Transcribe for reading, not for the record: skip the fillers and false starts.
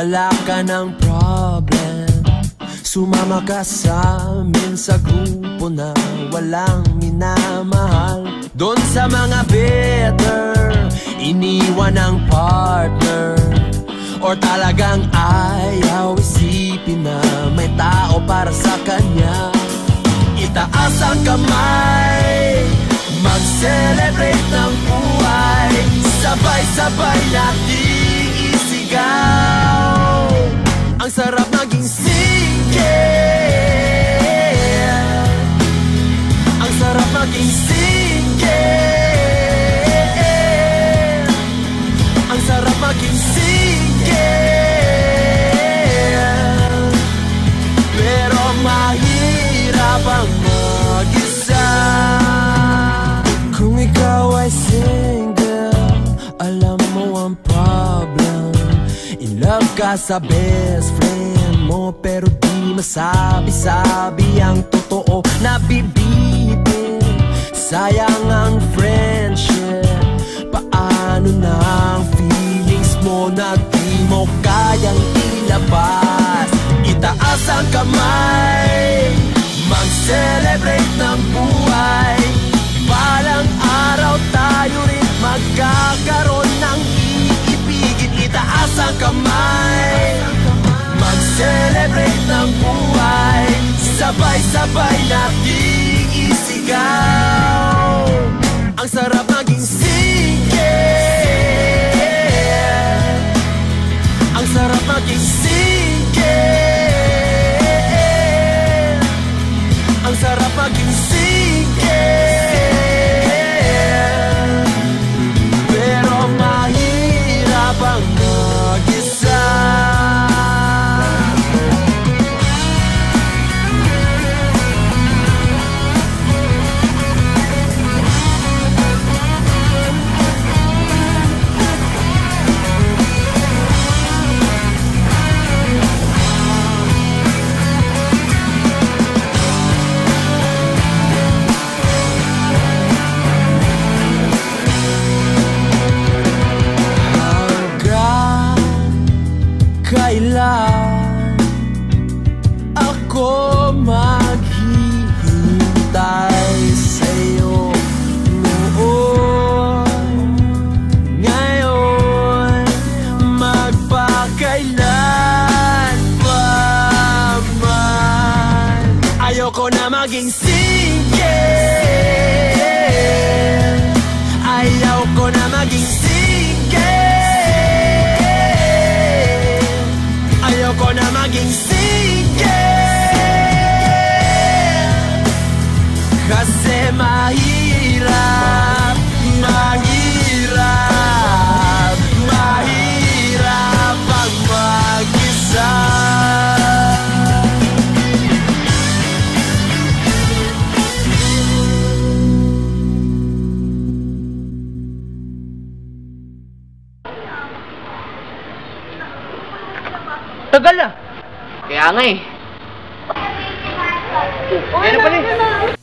wala ka ng problem, sumama ka sa amin sa grupo na walang minamahal. Doon sa mga bitter, iniwan ng partner, or talagang ayaw isipin na may tao para sa kanya. Itaas ang kamay, mag-celebrate ng buhay, sabay-sabay natin isigaw. Ang sarap maging single, ang sarap maging single, ang sarap maging single. Pero mahirap ang mag-isa. Kung ikaw ay single, alam mo ang problem. In love ka sa best friend mo, pero di masabi-sabi ang totoo. Nabibitin, sayang ang friendship. Paano na ang feelings mo na di mo kayang ilabas? Itaas ang kamay, mag-celebrate ng buhay, balang araw tayo rin magkakaroon ng iibigin. Itaas ang kamay, mag-celebrate ng buhay, sabay-sabay natin isigaw. Ang sarap maging single, ang sarap maging single, ang sarap maging single. Pero mahirap ang mag-isa. Kailan ako maghihintay sa'yo noon, ngayon, magpakailan pa man. Ayoko na maging single, ayoko na maging single, ayoko na maging single. Kasi mahirap, mahirap, mahirap ang mag-isa. Tagal ah. Kaya nga eh. Ano pala eh?